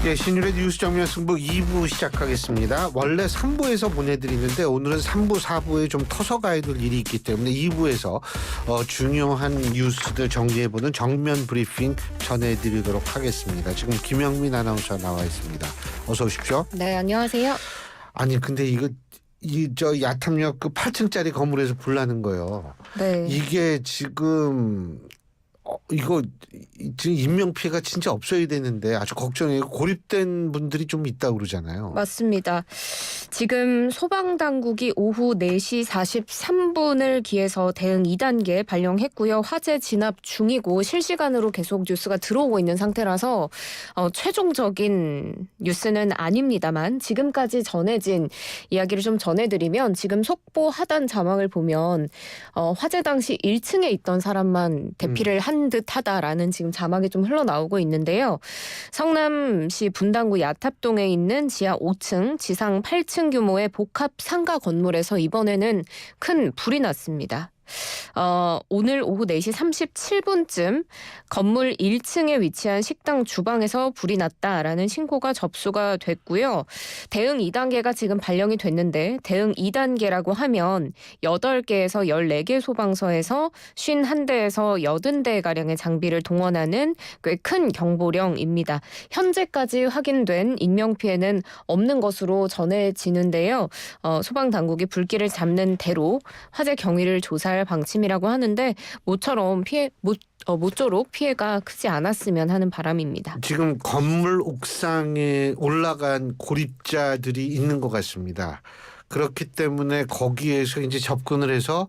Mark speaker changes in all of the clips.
Speaker 1: 예, 신율의 뉴스 정면 승부 2부 시작하겠습니다. 원래 3부에서 보내드리는데 오늘은 3부, 4부에 좀 터서 가야 될 일이 있기 때문에 2부에서 중요한 뉴스들 정리해보는 정면 브리핑 전해드리도록 하겠습니다. 지금 김영민 아나운서 나와 있습니다. 어서 오십시오.
Speaker 2: 네, 안녕하세요.
Speaker 1: 아니 근데 저 야탐역 그 8층짜리 건물에서 불 나는 거요.
Speaker 2: 네.
Speaker 1: 이게 지금 이거 지금 인명 피해가 진짜 없어야 되는데 아주 걱정이에요. 고립된 분들이 좀 있다고 그러잖아요.
Speaker 2: 맞습니다. 지금 소방당국이 오후 4시 43분을 기해서 대응 2단계 발령했고요. 화재 진압 중이고 실시간으로 계속 뉴스가 들어오고 있는 상태라서 최종적인 뉴스는 아닙니다만 지금까지 전해진 이야기를 좀 전해드리면 지금 속보 하단 자막을 보면 화재 당시 1층에 있던 사람만 대피를 한 듯하다라는 지금 자막이 좀 흘러나오고 있는데요. 성남시 분당구 야탑동에 있는 지하 5층, 지상 8층 규모의 복합 상가 건물에서 이번에는 큰 불이 났습니다. 오늘 오후 4시 37분쯤 건물 1층에 위치한 식당 주방에서 불이 났다라는 신고가 접수가 됐고요. 대응 2단계가 지금 발령이 됐는데 대응 2단계라고 하면 8개에서 14개 소방서에서 51대에서 80대가량의 장비를 동원하는 꽤 큰 경보령입니다. 현재까지 확인된 인명피해는 없는 것으로 전해지는데요. 소방당국이 불길을 잡는 대로 화재 경위를 조사할 방침이라고 하는데 모쪼록 피해가 크지 않았으면 하는 바람입니다.
Speaker 1: 지금 건물 옥상에 올라간 고립자들이 있는 것 같습니다. 그렇기 때문에 거기에서 이제 접근을 해서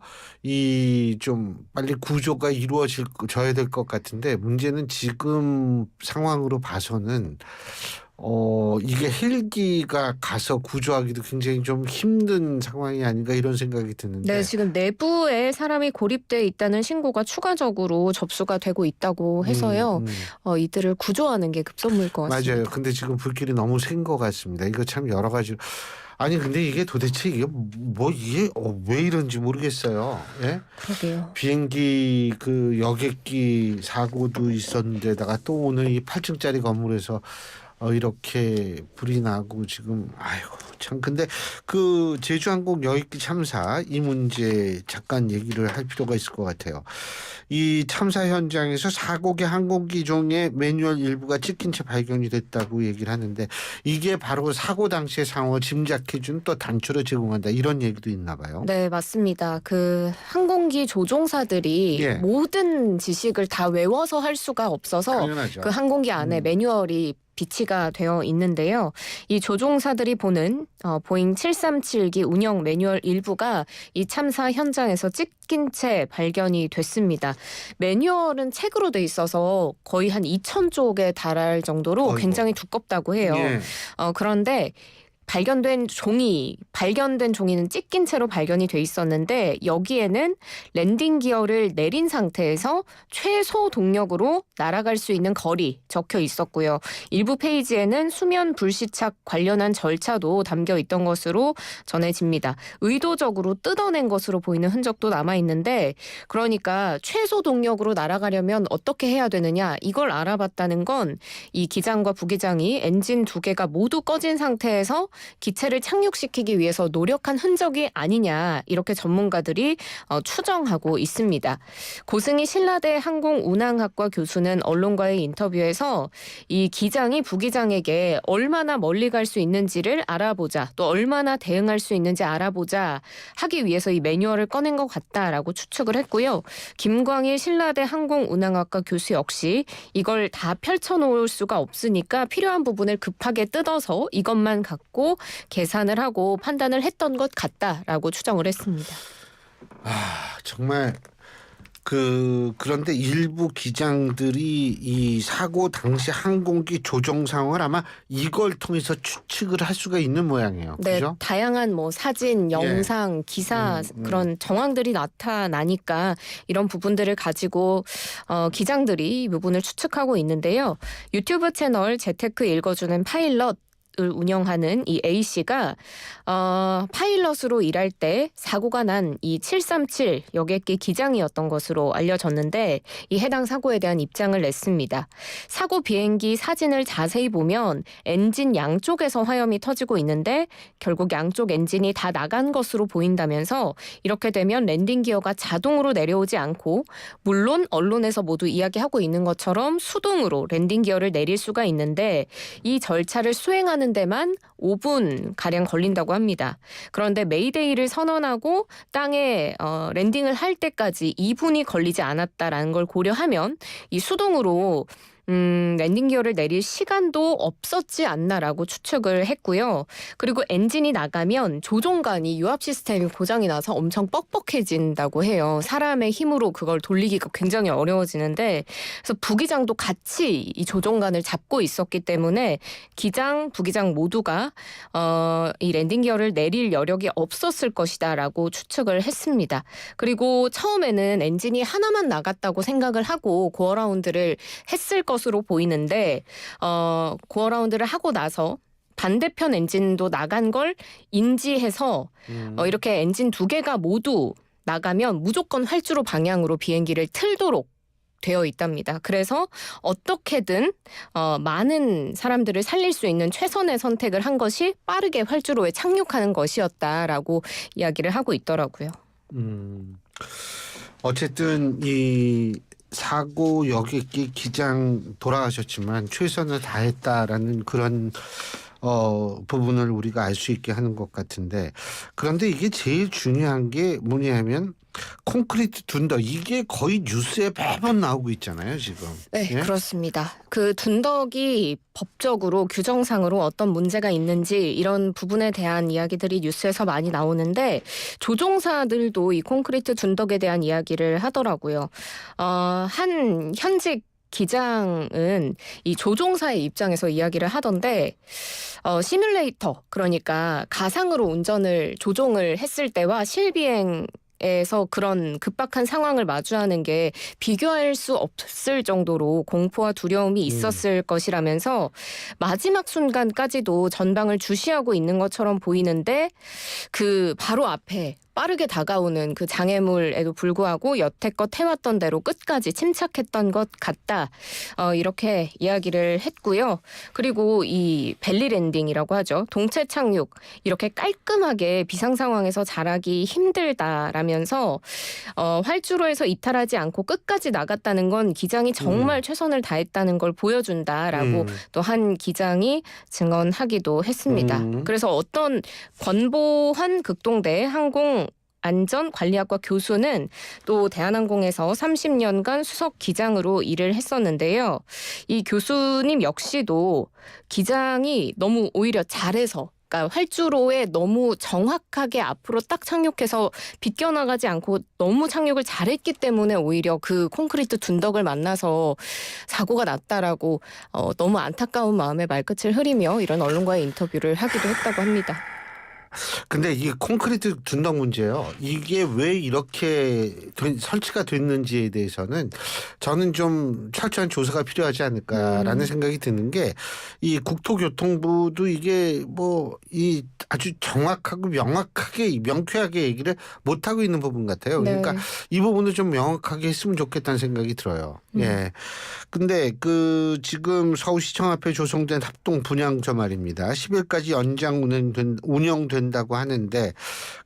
Speaker 1: 좀 빨리 구조가 이루어져야 될 것 같은데 문제는 지금 상황으로 봐서는 이게 헬기가 가서 구조하기도 굉장히 좀 힘든 상황이 아닌가 이런 생각이 드는데.
Speaker 2: 네, 지금 내부에 사람이 고립돼 있다는 신고가 추가적으로 접수가 되고 있다고 해서요. 이들을 구조하는 게 급선무일 것 같습니다.
Speaker 1: 맞아요. 근데 지금 불길이 너무 센 것 같습니다. 이거 참 여러 가지. 아니 근데 이게 도대체 이게 왜 이런지 모르겠어요. 예?
Speaker 2: 그러게요.
Speaker 1: 비행기 그 여객기 사고도 있었는데다가 또 오늘 이 8층짜리 건물에서 이렇게 불이 나고 지금 참 근데 그 제주항공 여객기 참사 이 문제 잠깐 얘기를 할 필요가 있을 것 같아요. 이 참사 현장에서 4곡의 항공기 종의 매뉴얼 일부가 찢긴 채 발견이 됐다고 얘기를 하는데 이게 바로 사고 당시의 상황을 짐작해준 또 단초를 제공한다 이런 얘기도 있나 봐요.
Speaker 2: 네, 맞습니다. 그 항공기 조종사들이 모든 지식을 다 외워서 할 수가 없어서
Speaker 1: 당연하죠.
Speaker 2: 그 항공기 안에 매뉴얼이 비치가 되어 있는데요. 이 조종사들이 보는 보잉 737기 운영 매뉴얼 일부가 이 참사 현장에서 찢긴 채 발견이 됐습니다. 매뉴얼은 책으로 돼 있어서 거의 한 2,000쪽에 달할 정도로 굉장히 두껍다고 해요. 그런데 발견된 종이는 찢긴 채로 발견이 돼 있었는데 여기에는 랜딩 기어를 내린 상태에서 최소 동력으로 날아갈 수 있는 거리 적혀 있었고요. 일부 페이지에는 수면 불시착 관련한 절차도 담겨 있던 것으로 전해집니다. 의도적으로 뜯어낸 것으로 보이는 흔적도 남아 있는데 그러니까 최소 동력으로 날아가려면 어떻게 해야 되느냐 이걸 알아봤다는 건 이 기장과 부기장이 엔진 2개가 모두 꺼진 상태에서 기체를 착륙시키기 위해서 노력한 흔적이 아니냐 이렇게 전문가들이 추정하고 있습니다. 고승희 신라대 항공운항학과 교수는 언론과의 인터뷰에서 이 기장이 부기장에게 얼마나 멀리 갈 수 있는지를 알아보자 또 얼마나 대응할 수 있는지 알아보자 하기 위해서 이 매뉴얼을 꺼낸 것 같다라고 추측을 했고요. 김광일 신라대 항공운항학과 교수 역시 이걸 다 펼쳐놓을 수가 없으니까 필요한 부분을 급하게 뜯어서 이것만 갖고 계산을 하고 판단을 했던 것 같다라고 추정을 했습니다.
Speaker 1: 정말 그런데 일부 기장들이 이 사고 당시 항공기 조종 상황을 아마 이걸 통해서 추측을 할 수가 있는 모양이에요.
Speaker 2: 네,
Speaker 1: 그죠?
Speaker 2: 다양한 사진, 영상, 기사 그런 정황들이 나타나니까 이런 부분들을 가지고 기장들이 이 부분을 추측하고 있는데요. 유튜브 채널 재테크 읽어주는 파일럿 을 운영하는 이 A씨가 파일럿으로 일할 때 사고가 난 이 737 여객기 기장이었던 것으로 알려졌는데 이 해당 사고에 대한 입장을 냈습니다. 사고 비행기 사진을 자세히 보면 엔진 양쪽에서 화염이 터지고 있는데 결국 양쪽 엔진이 다 나간 것으로 보인다면서 이렇게 되면 랜딩 기어가 자동으로 내려오지 않고 물론 언론에서 모두 이야기하고 있는 것처럼 수동으로 랜딩 기어를 내릴 수가 있는데 이 절차를 수행하는 데만 5분 가량 걸린다고 합니다. 그런데 메이데이를 선언하고 땅에 랜딩을 할 때까지 2분이 걸리지 않았다라는 걸 고려하면 이 수동으로 랜딩 기어를 내릴 시간도 없었지 않나라고 추측을 했고요. 그리고 엔진이 나가면 조종관이 유압 시스템이 고장이 나서 엄청 뻑뻑해진다고 해요. 사람의 힘으로 그걸 돌리기가 굉장히 어려워지는데 그래서 부기장도 같이 이 조종관을 잡고 있었기 때문에 기장, 부기장 모두가 이 랜딩 기어를 내릴 여력이 없었을 것이다라고 추측을 했습니다. 그리고 처음에는 엔진이 하나만 나갔다고 생각을 하고 고어라운드를 했을 것으로 보이는데 고어라운드를 하고 나서 반대편 엔진도 나간 걸 인지해서 이렇게 엔진 2개가 모두 나가면 무조건 활주로 방향으로 비행기를 틀도록 되어 있답니다. 그래서 어떻게든 많은 사람들을 살릴 수 있는 최선의 선택을 한 것이 빠르게 활주로에 착륙하는 것이었다라고 이야기를 하고 있더라고요.
Speaker 1: 어쨌든 이 사고 여객기 기장 돌아가셨지만 최선을 다했다라는 그런 부분을 우리가 알 수 있게 하는 것 같은데, 그런데 이게 제일 중요한 게 뭐냐면 콘크리트 둔덕, 이게 거의 뉴스에 매번 나오고 있잖아요 지금.
Speaker 2: 네,
Speaker 1: 예?
Speaker 2: 그렇습니다. 그 둔덕이 법적으로 규정상으로 어떤 문제가 있는지 이런 부분에 대한 이야기들이 뉴스에서 많이 나오는데 조종사들도 이 콘크리트 둔덕에 대한 이야기를 하더라고요. 한 현직 기장은 이 조종사의 입장에서 이야기를 하던데 시뮬레이터, 그러니까 가상으로 운전을 조종을 했을 때와 실비행에서 그런 급박한 상황을 마주하는 게 비교할 수 없을 정도로 공포와 두려움이 있었을 것이라면서 마지막 순간까지도 전방을 주시하고 있는 것처럼 보이는데 그 바로 앞에 빠르게 다가오는 그 장애물에도 불구하고 여태껏 해왔던 대로 끝까지 침착했던 것 같다. 이렇게 이야기를 했고요. 그리고 이 벨리 랜딩이라고 하죠. 동체 착륙 이렇게 깔끔하게 비상 상황에서 잘하기 힘들다라면서 활주로에서 이탈하지 않고 끝까지 나갔다는 건 기장이 정말 최선을 다했다는 걸 보여준다라고 또 한 기장이 증언하기도 했습니다. 그래서 어떤 권보환 극동대 항공 안전관리학과 교수는 또 대한항공에서 30년간 수석 기장으로 일을 했었는데요. 이 교수님 역시도 기장이 너무 오히려 잘해서, 그러니까 활주로에 너무 정확하게 앞으로 딱 착륙해서 비껴나가지 않고 너무 착륙을 잘했기 때문에 오히려 그 콘크리트 둔덕을 만나서 사고가 났다라고 너무 안타까운 마음에 말끝을 흐리며 이런 언론과의 인터뷰를 하기도 했다고 합니다.
Speaker 1: 근데 이게 콘크리트 둔덕 문제요. 이게 왜 이렇게 설치가 됐는지에 대해서는 저는 좀 철저한 조사가 필요하지 않을까라는 생각이 드는 게, 이 국토교통부도 이게 뭐 이 아주 정확하고 명확하게 명쾌하게 얘기를 못 하고 있는 부분 같아요. 그러니까 이 부분을 좀 명확하게 했으면 좋겠다는 생각이 들어요. 예. 근데 그 지금 서울시청 앞에 조성된 합동 분향소 말입니다. 10일까지 연장 운영된다고 하는데,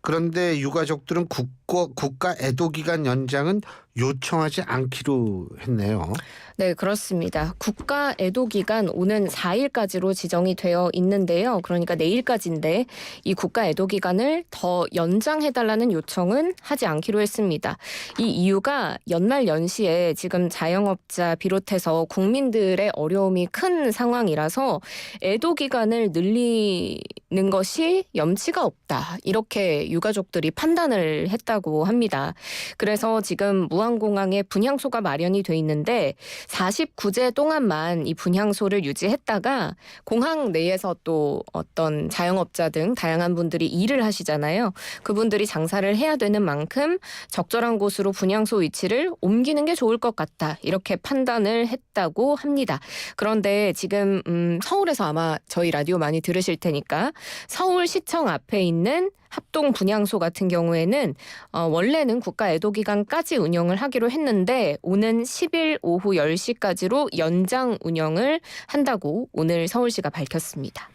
Speaker 1: 그런데 유가족들은 국가 애도 기간 연장은 요청하지 않기로 했네요.
Speaker 2: 네, 그렇습니다. 국가 애도 기간 오는 4일까지로 지정이 되어 있는데요. 그러니까 내일까지인데 이 국가 애도 기간을 더 연장해달라는 요청은 하지 않기로 했습니다. 이 이유가 연말 연시에 지금 자영업자 비롯해서 국민들의 어려움이 큰 상황이라서 애도 기간을 늘리는 것이 염치가 없다. 이렇게 유가족들이 판단을 했다고 합니다. 그래서 지금 무안공항에 분향소가 마련이 돼 있는데 49제 동안만 이 분향소를 유지했다가 공항 내에서 또 어떤 자영업자 등 다양한 분들이 일을 하시잖아요. 그분들이 장사를 해야 되는 만큼 적절한 곳으로 분향소 위치를 옮기는 게 좋을 것 같다. 이렇게 판단을 했다고 합니다. 그런데 지금 서울에서 아마 저희 라디오 많이 들으실 테니까 서울시청 앞에 있는 합동 분향소 같은 경우에는 원래는 국가 애도기간까지 운영을 하기로 했는데 오는 10일 오후 10시까지로 연장 운영을 한다고 오늘 서울시가 밝혔습니다.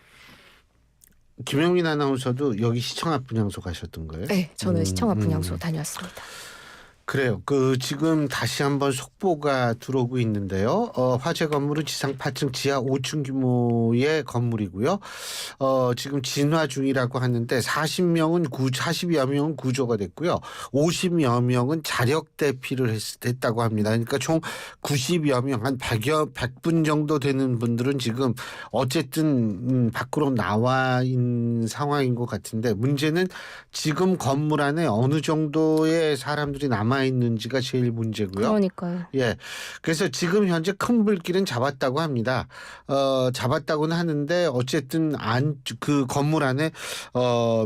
Speaker 1: 김영민 아나운서도 여기 시청 앞 분향소 가셨던 거예요?
Speaker 2: 네, 저는 시청 앞 분향소 다녀왔습니다.
Speaker 1: 그래요. 지금 다시 한번 속보가 들어오고 있는데요. 화재 건물은 지상 8층 지하 5층 규모의 건물이고요. 지금 진화 중이라고 하는데 40여 명은 구조가 됐고요. 50여 명은 자력 대피를 했다고 합니다. 그러니까 총 90여 명, 한 100분 정도 되는 분들은 지금 어쨌든 밖으로 나와 있는 상황인 것 같은데 문제는 지금 건물 안에 어느 정도의 사람들이 남아 있는지가 제일 문제고요.
Speaker 2: 그러니까요.
Speaker 1: 예. 그래서 지금 현재 큰 불길은 잡았다고 합니다. 잡았다고는 하는데 어쨌든 그 건물 안에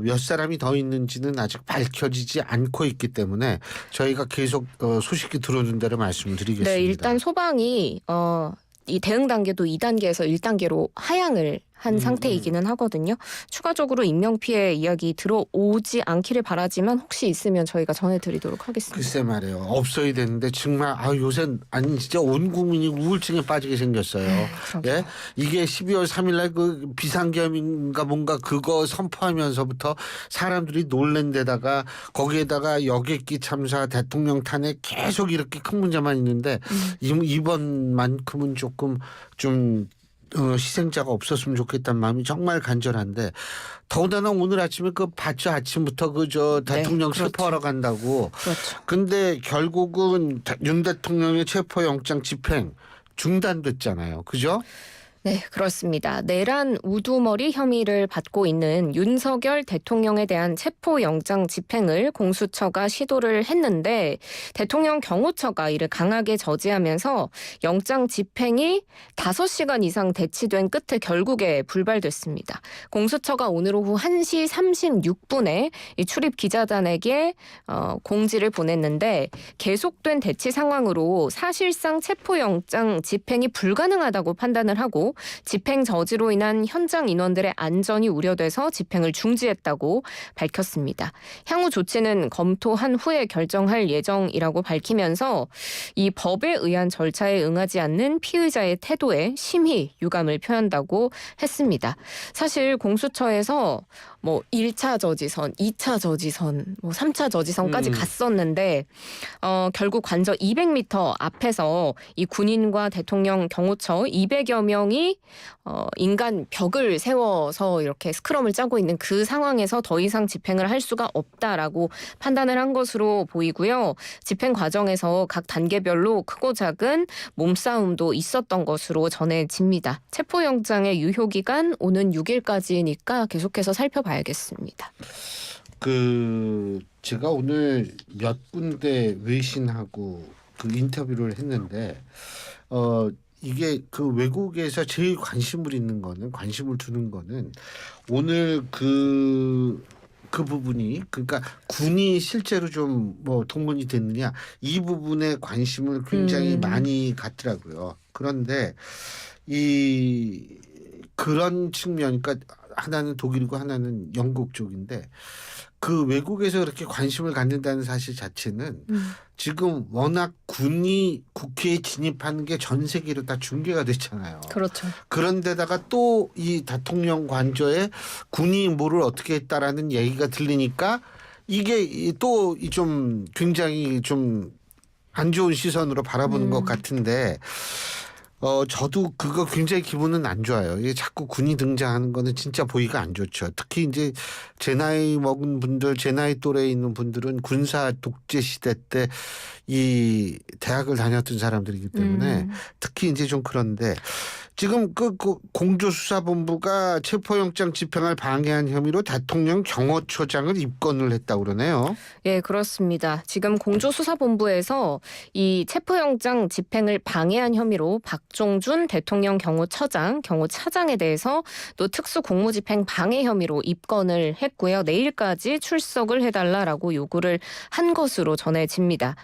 Speaker 1: 몇 사람이 더 있는지는 아직 밝혀지지 않고 있기 때문에 저희가 계속 소식이 들어오는 대로 말씀을 드리겠습니다.
Speaker 2: 네, 일단 소방이 이 대응 단계도 2단계에서 1단계로 하향을 한 상태이기는 하거든요. 추가적으로 인명피해 이야기 들어오지 않기를 바라지만 혹시 있으면 저희가 전해드리도록 하겠습니다.
Speaker 1: 글쎄 말이에요. 없어야 되는데 정말 요새 진짜 온 국민이 우울증에 빠지게 생겼어요. 예? 이게 12월 3일 날 그 비상계엄인가 뭔가 그거 선포하면서부터 사람들이 놀란 데다가 거기에다가 여객기 참사 대통령 탄핵 계속 이렇게 큰 문제만 있는데 이번만큼은 조금 좀 희생자가 없었으면 좋겠다는 마음이 정말 간절한데 더군다나 오늘 아침에 봤죠. 아침부터 대통령
Speaker 2: 네, 그렇죠.
Speaker 1: 체포하러 간다고.
Speaker 2: 그렇죠.
Speaker 1: 근데 결국은 윤 대통령의 체포영장 집행 중단됐잖아요. 그죠?
Speaker 2: 네, 그렇습니다. 내란 우두머리 혐의를 받고 있는 윤석열 대통령에 대한 체포영장 집행을 공수처가 시도를 했는데 대통령 경호처가 이를 강하게 저지하면서 영장 집행이 5시간 이상 대치된 끝에 결국에 불발됐습니다. 공수처가 오늘 오후 1시 36분에 이 출입 기자단에게 공지를 보냈는데 계속된 대치 상황으로 사실상 체포영장 집행이 불가능하다고 판단을 하고 집행 저지로 인한 현장 인원들의 안전이 우려돼서 집행을 중지했다고 밝혔습니다. 향후 조치는 검토한 후에 결정할 예정이라고 밝히면서 이 법에 의한 절차에 응하지 않는 피의자의 태도에 심히 유감을 표한다고 했습니다. 사실 공수처에서 1차 저지선, 2차 저지선, 3차 저지선까지 갔었는데 결국 관저 200m 앞에서 이 군인과 대통령 경호처 200여 명이 인간 벽을 세워서 이렇게 스크럼을 짜고 있는 그 상황에서 더 이상 집행을 할 수가 없다라고 판단을 한 것으로 보이고요. 집행 과정에서 각 단계별로 크고 작은 몸싸움도 있었던 것으로 전해집니다. 체포영장의 유효기간 오는 6일까지니까 계속해서 살펴봐야겠습니다.
Speaker 1: 제가 오늘 몇 군데 외신하고 인터뷰를 했는데 이게 외국에서 제일 관심을 두는 거는 오늘 그 부분이 그러니까 군이 실제로 좀 동원이 됐느냐 이 부분에 관심을 굉장히 많이 갖더라고요. 그런데 그런 측면, 그러니까 하나는 독일이고 하나는 영국 쪽인데 그 외국에서 그렇게 관심을 갖는다는 사실 자체는 지금 워낙 군이 국회에 진입하는 게 전 세계로 다 중계가 됐잖아요.
Speaker 2: 그렇죠.
Speaker 1: 그런데다가 또 이 대통령 관저에 군이 뭐를 어떻게 했다라는 얘기가 들리니까 이게 또 좀 굉장히 좀 안 좋은 시선으로 바라보는 것 같은데 저도 그거 굉장히 기분은 안 좋아요. 이게 자꾸 군이 등장하는 거는 진짜 보기가 안 좋죠. 특히 이제 제 나이 먹은 분들, 제 나이 또래에 있는 분들은 군사 독재 시대 때 이 대학을 다녔던 사람들이기 때문에 특히 이제 좀 그런데 지금 그 공조수사본부가 체포영장 집행을 방해한 혐의로 대통령 경호처장을 입건을 했다고 그러네요.
Speaker 2: 예, 그렇습니다. 지금 공조수사본부에서 이 체포영장 집행을 방해한 혐의로 박종준 대통령 경호차장에 대해서 또 특수공무집행 방해 혐의로 입건을 했고요. 내일까지 출석을 해달라라고 요구를 한 것으로 전해집니다.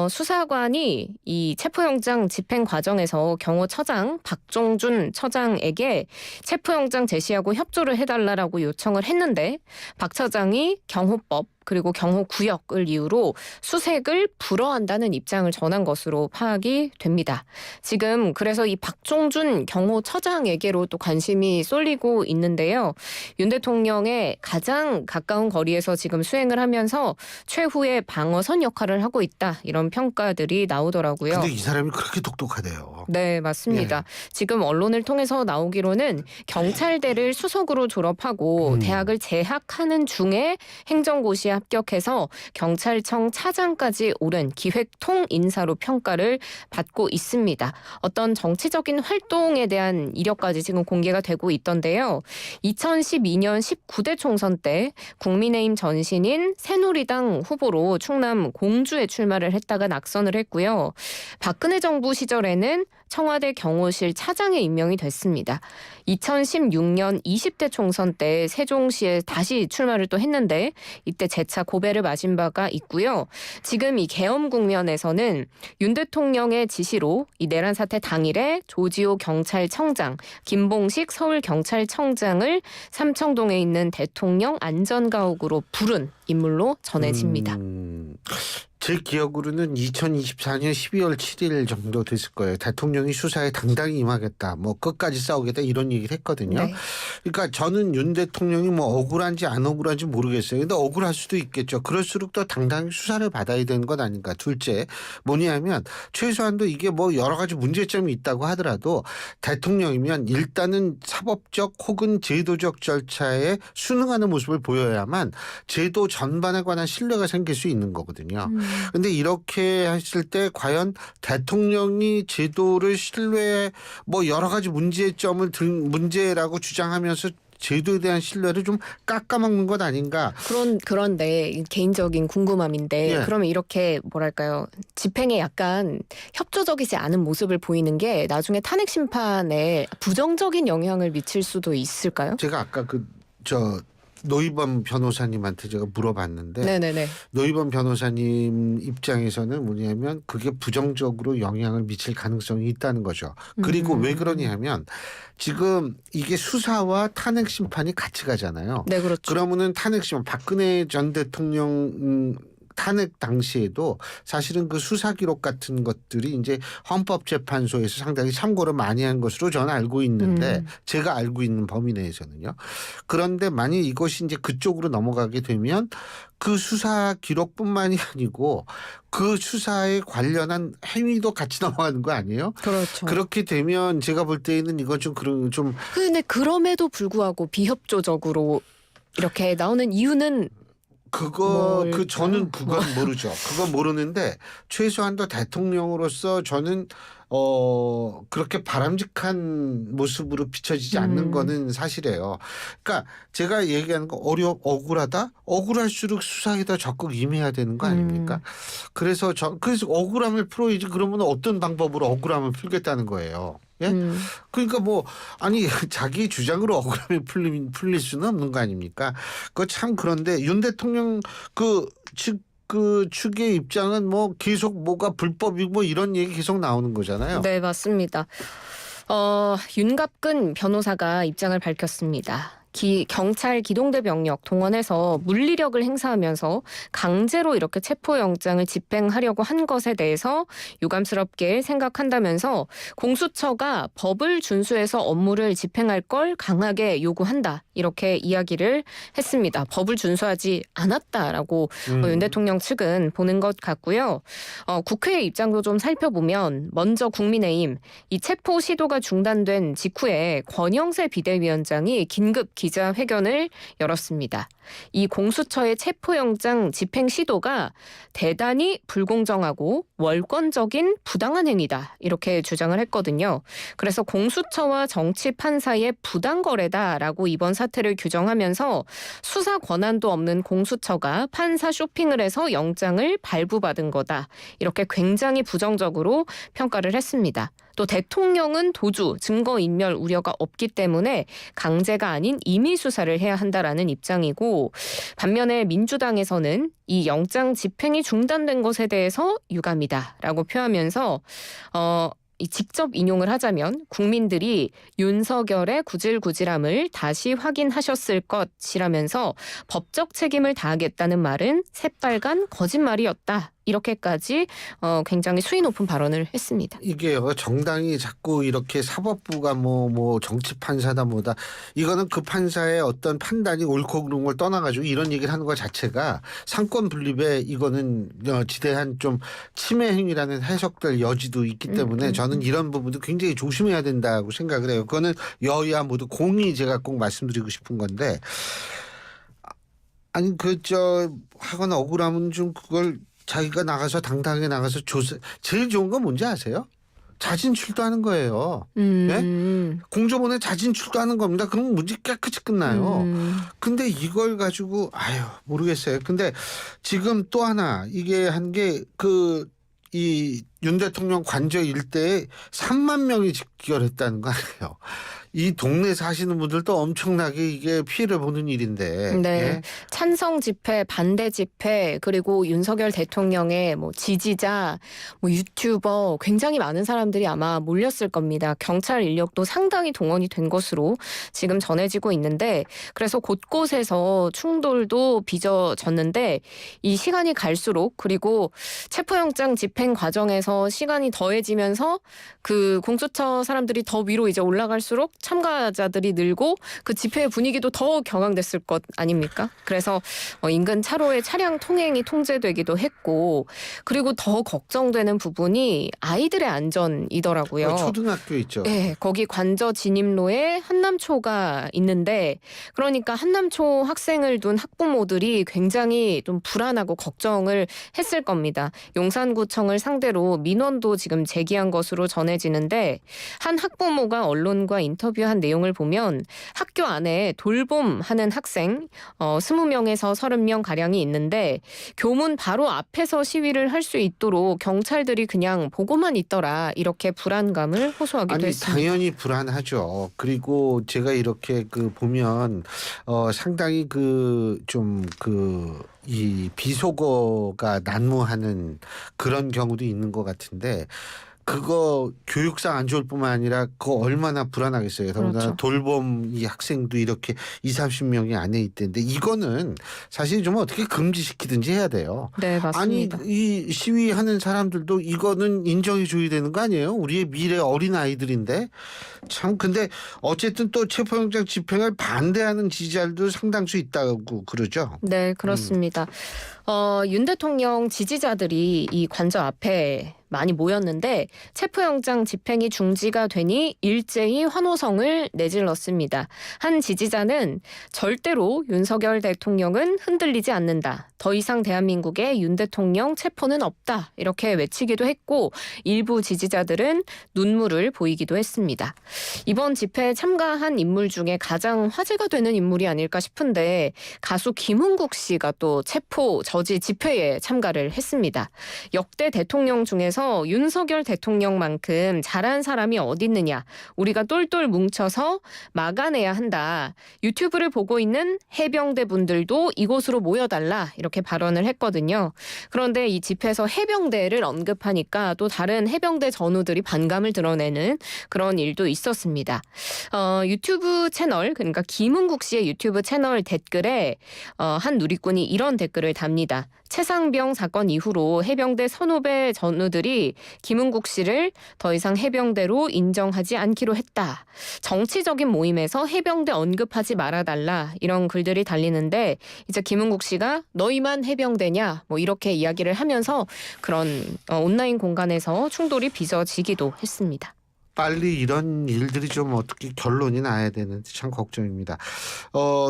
Speaker 2: 수사관이 이 체포영장 집행 과정에서 경호처장 박종준 처장에게 체포영장 제시하고 협조를 해달라라고 요청을 했는데 박 차장이 경호법 그리고 경호구역을 이유로 수색을 불허한다는 입장을 전한 것으로 파악이 됩니다. 지금 그래서 이 박종준 경호처장에게로 또 관심이 쏠리고 있는데요. 윤 대통령의 가장 가까운 거리에서 지금 수행을 하면서 최후의 방어선 역할을 하고 있다. 이런 평가들이 나오더라고요.
Speaker 1: 근데 이 사람이 그렇게 똑똑하대요.
Speaker 2: 네, 맞습니다. 지금 언론을 통해서 나오기로는 경찰대를 수석으로 졸업하고 대학을 재학하는 중에 행정고시에 합격해서 경찰청 차장까지 오른 기획통 인사로 평가를 받고 있습니다. 어떤 정치적인 활동에 대한 이력까지 지금 공개가 되고 있던데요. 2012년 19대 총선 때 국민의힘 전신인 새누리당 후보로 충남 공주에 출마를 했다가 낙선을 했고요. 박근혜 정부 시절에는 청와대 경호실 차장에 임명이 됐습니다. 2016년 20대 총선 때 세종시에 다시 출마를 또 했는데 이때 재차 고배를 맞은 바가 있고요. 지금 이 계엄 국면에서는 윤 대통령의 지시로 이 내란 사태 당일에 조지호 경찰청장, 김봉식 서울경찰청장을 삼청동에 있는 대통령 안전가옥으로 부른 인물로 전해집니다.
Speaker 1: 제 기억으로는 2024년 12월 7일 정도 됐을 거예요. 대통령이 수사에 당당히 임하겠다. 뭐 끝까지 싸우겠다 이런 얘기를 했거든요.
Speaker 2: 네.
Speaker 1: 그러니까 저는 윤 대통령이 뭐 억울한지 안 억울한지 모르겠어요. 근데 억울할 수도 있겠죠. 그럴수록 더 당당히 수사를 받아야 되는 것 아닌가. 둘째 뭐냐면 최소한도 이게 뭐 여러 가지 문제점이 있다고 하더라도 대통령이면 일단은 사법적 혹은 제도적 절차에 순응하는 모습을 보여야만 제도 전반에 관한 신뢰가 생길 수 있는 거거든요. 근데 이렇게 했을 때 과연 대통령이 제도를 신뢰 뭐 여러 가지 문제라고 주장하면서 제도에 대한 신뢰를 좀 깎아먹는 것 아닌가.
Speaker 2: 그런데 개인적인 궁금함인데
Speaker 1: 예.
Speaker 2: 그러면 이렇게 뭐랄까요 집행에 약간 협조적이지 않은 모습을 보이는 게 나중에 탄핵 심판에 부정적인 영향을 미칠 수도 있을까요?
Speaker 1: 제가 아까 노희범 변호사님한테 제가 물어봤는데
Speaker 2: 네네네.
Speaker 1: 노희범 변호사님 입장에서는 뭐냐면 그게 부정적으로 영향을 미칠 가능성이 있다는 거죠. 그리고 왜 그러냐면 지금 이게 수사와 탄핵 심판이 같이 가잖아요.
Speaker 2: 네, 그렇죠.
Speaker 1: 그러면은 탄핵 심판 박근혜 전 대통령 탄핵 당시에도 사실은 그 수사 기록 같은 것들이 이제 헌법재판소에서 상당히 참고를 많이 한 것으로 저는 알고 있는데 제가 알고 있는 범위 내에서는요. 그런데 만약 이것이 이제 그쪽으로 넘어가게 되면 그 수사 기록뿐만이 아니고 그 수사에 관련한 행위도 같이 넘어가는 거 아니에요?
Speaker 2: 그렇죠.
Speaker 1: 그렇게 되면 제가 볼 때에는 이건 좀
Speaker 2: 근데 그럼에도 불구하고 비협조적으로 이렇게 나오는 이유는
Speaker 1: 저는 그건 모르죠. 그건 모르는데 최소한도 대통령으로서 저는 그렇게 바람직한 모습으로 비춰지지 않는 거는 사실이에요. 그러니까 제가 얘기하는 거 억울하다? 억울할수록 수사에 더 적극 임해야 되는 거 아닙니까? 그래서 억울함을 풀어야지. 그러면 어떤 방법으로 억울함을 풀겠다는 거예요. 예? 그러니까 자기 주장으로 억울함이 풀릴 수는 없는 거 아닙니까? 그거 참 그런데 윤 대통령 그 측의 입장은 뭐 계속 뭐가 불법이고 이런 얘기 계속 나오는 거잖아요.
Speaker 2: 네, 맞습니다. 윤갑근 변호사가 입장을 밝혔습니다. 경찰 기동대 병력 동원해서 물리력을 행사하면서 강제로 이렇게 체포영장을 집행하려고 한 것에 대해서 유감스럽게 생각한다면서 공수처가 법을 준수해서 업무를 집행할 걸 강하게 요구한다. 이렇게 이야기를 했습니다. 법을 준수하지 않았다라고 윤 대통령 측은 보는 것 같고요. 국회의 입장도 좀 살펴보면 먼저 국민의힘 이 체포 시도가 중단된 직후에 권영세 비대위원장이 긴급 기자회견을 열었습니다. 이 공수처의 체포영장 집행 시도가 대단히 불공정하고 월권적인 부당한 행위다 이렇게 주장을 했거든요. 그래서 공수처와 정치 판사의 부당 거래다라고 이번 사태를 규정하면서 수사 권한도 없는 공수처가 판사 쇼핑을 해서 영장을 발부받은 거다. 이렇게 굉장히 부정적으로 평가를 했습니다. 또 대통령은 도주, 증거인멸 우려가 없기 때문에 강제가 아닌 임의 수사를 해야 한다라는 입장이고 반면에 민주당에서는 이 영장 집행이 중단된 것에 대해서 유감이다라고 표하면서 직접 인용을 하자면 국민들이 윤석열의 구질구질함을 다시 확인하셨을 것이라면서 법적 책임을 다하겠다는 말은 새빨간 거짓말이었다. 이렇게까지 굉장히 수위 높은 발언을 했습니다.
Speaker 1: 이게요, 정당이 자꾸 이렇게 사법부가 뭐 정치 판사다 뭐다, 이거는 그 판사의 어떤 판단이 옳고 그른 걸 떠나가지고 이런 얘기를 하는 것 자체가 상권 분립에 이거는 지대한 좀 침해 행위라는 해석될 여지도 있기 때문에 저는 이런 부분도 굉장히 조심해야 된다고 생각을 해요. 그거는 여야 모두 공히 제가 꼭 말씀드리고 싶은 건데, 아니 하거나 억울하면 좀 그걸 자기가 나가서 당당하게 나가서 제일 좋은 건 뭔지 아세요? 자진 출두하는 거예요. 네? 공조본에 자진 출두하는 겁니다. 그럼 문제 깨끗이 끝나요. 근데 이걸 가지고 모르겠어요. 근데 지금 또 하나 이게 한 게 이 윤 대통령 관저 일대에 3만 명이 집결했다는 거 아니에요. 이 동네 사시는 분들도 엄청나게 이게 피해를 보는 일인데.
Speaker 2: 네.
Speaker 1: 예?
Speaker 2: 찬성 집회, 반대 집회, 그리고 윤석열 대통령의 지지자, 유튜버 굉장히 많은 사람들이 아마 몰렸을 겁니다. 경찰 인력도 상당히 동원이 된 것으로 지금 전해지고 있는데 그래서 곳곳에서 충돌도 빚어졌는데 이 시간이 갈수록 그리고 체포영장 집행 과정에서 시간이 더해지면서 그 공수처 사람들이 더 위로 이제 올라갈수록 참가자들이 늘고 그 집회의 분위기도 더 격앙됐을 것 아닙니까? 그래서 인근 차로의 차량 통행이 통제되기도 했고 그리고 더 걱정되는 부분이 아이들의 안전이더라고요.
Speaker 1: 초등학교 있죠.
Speaker 2: 네, 거기 관저 진입로에 한남초가 있는데 그러니까 한남초 학생을 둔 학부모들이 굉장히 좀 불안하고 걱정을 했을 겁니다. 용산구청을 상대로 민원도 지금 제기한 것으로 전해지는데 한 학부모가 언론과 인터뷰한 내용을 보면 학교 안에 돌봄하는 학생 20명에서 30명 가량이 있는데 교문 바로 앞에서 시위를 할 수 있도록 경찰들이 그냥 보고만 있더라 이렇게 불안감을 호소하기도 했습니다.
Speaker 1: 당연히 불안하죠. 그리고 제가 이렇게 보면 상당히 이 비속어가 난무하는 그런 경우도 있는 것 같은데 그거 교육상 안 좋을 뿐만 아니라 그거 얼마나 불안하겠어요. 더군다나
Speaker 2: 그렇죠.
Speaker 1: 돌봄 이 학생도 이렇게 20-30명이 안에 있대는데 이거는 사실 좀 어떻게 금지시키든지 해야 돼요.
Speaker 2: 네, 맞습니다.
Speaker 1: 아니 이 시위하는 사람들도 이거는 인정해 줘야 되는 거 아니에요? 우리의 미래 어린 아이들인데 참. 근데 어쨌든 또 체포영장 집행을 반대하는 지지자들도 상당수 있다고 그러죠.
Speaker 2: 네, 그렇습니다. 윤 대통령 지지자들이 이 관저 앞에 많이 모였는데 체포영장 집행이 중지가 되니 일제히 환호성을 내질렀습니다. 한 지지자는 절대로 윤석열 대통령은 흔들리지 않는다. 더 이상 대한민국에 윤 대통령 체포는 없다. 이렇게 외치기도 했고 일부 지지자들은 눈물을 보이기도 했습니다. 이번 집회에 참가한 인물 중에 가장 화제가 되는 인물이 아닐까 싶은데 가수 김은국 씨가 또 체포 저지 집회에 참가를 했습니다. 역대 대통령 중에서 윤석열 대통령만큼 잘한 사람이 어디 있느냐. 우리가 똘똘 뭉쳐서 막아내야 한다. 유튜브를 보고 있는 해병대 분들도 이곳으로 모여달라. 이렇게 발언을 했거든요. 그런데 이 집회에서 해병대를 언급하니까 또 다른 해병대 전우들이 반감을 드러내는 그런 일도 있었습니다. 유튜브 채널, 그러니까 김은국 씨의 유튜브 채널 댓글에 한 누리꾼이 이런 댓글을 답니다. 최상병 사건 이후로 해병대 선후배 전우들이 김은국 씨를 더 이상 해병대로 인정하지 않기로 했다. 정치적인 모임에서 해병대 언급하지 말아달라. 이런 글들이 달리는데 이제 김은국 씨가 너희만 해병대냐 이렇게 이야기를 하면서 그런 온라인 공간에서 충돌이 빚어지기도 했습니다.
Speaker 1: 빨리 이런 일들이 좀 어떻게 결론이 나야 되는지 참 걱정입니다.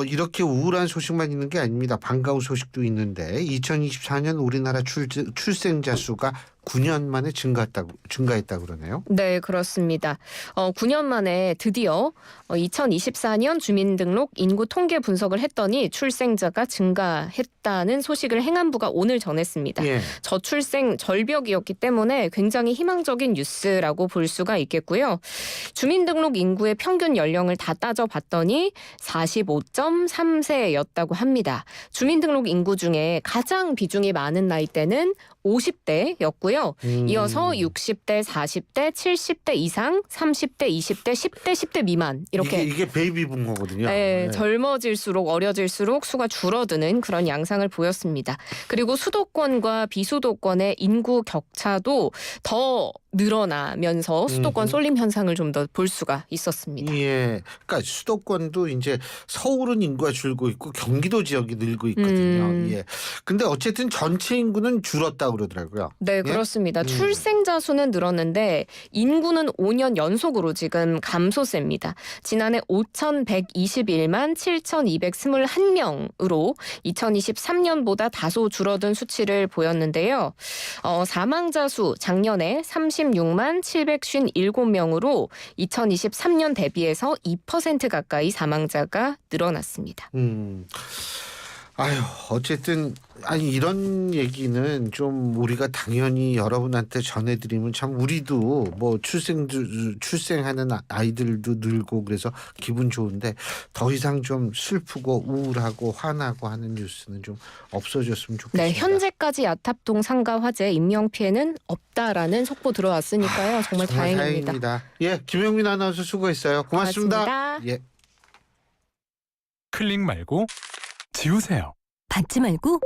Speaker 1: 이렇게 우울한 소식만 있는 게 아닙니다. 반가운 소식도 있는데 2024년 우리나라 출생자 수가 9년 만에 증가했다고 그러네요.
Speaker 2: 네, 그렇습니다. 9년 만에 드디어 2024년 주민등록 인구 통계 분석을 했더니 출생자가 증가했다는 소식을 행안부가 오늘 전했습니다.
Speaker 1: 예.
Speaker 2: 저출생 절벽이었기 때문에 굉장히 희망적인 뉴스라고 볼 수가 있겠고요. 주민등록 인구의 평균 연령을 다 따져봤더니 45.3세였다고 합니다. 주민등록 인구 중에 가장 비중이 많은 나이대는 50대였고요. 이어서 60대, 40대, 70대 이상, 30대, 20대, 10대, 10대 미만 이렇게
Speaker 1: 이게 베이비 붐거거든요.
Speaker 2: 네,
Speaker 1: 네.
Speaker 2: 젊어질수록 어려질수록 수가 줄어드는 그런 양상을 보였습니다. 그리고 수도권과 비수도권의 인구 격차도 더 늘어나면서 수도권 쏠림 현상을 좀 더 볼 수가 있었습니다.
Speaker 1: 예, 그러니까 수도권도 이제 서울은 인구가 줄고 있고 경기도 지역이 늘고 있거든요. 예, 근데 어쨌든 전체 인구는 줄었다고 그러더라고요.
Speaker 2: 네, 그렇습니다. 출생자 수는 늘었는데 인구는 5년 연속으로 지금 감소세입니다. 지난해 5,121만 7,221명으로 2023년보다 다소 줄어든 수치를 보였는데요. 사망자 수 작년에 36만 757명으로 2023년 대비해서 2% 가까이 사망자가 늘어났습니다.
Speaker 1: 아유, 어쨌든 이런 얘기는 좀 우리가 당연히 여러분한테 전해드리면 참 우리도 뭐 출생하는 아이들도 늘고 그래서 기분 좋은데 더 이상 좀 슬프고 우울하고 화나고 하는 뉴스는 좀 없어졌으면 좋겠습니다.
Speaker 2: 네, 현재까지 야탑동 상가 화재 인명 피해는 없다라는 속보 들어왔으니까요. 정말 다행입니다.
Speaker 1: 예, 김영민 아나운서 수고했어요. 고맙습니다.
Speaker 2: 고맙습니다.
Speaker 1: 예.
Speaker 3: 클릭 말고 지우세요.
Speaker 4: 받지 말고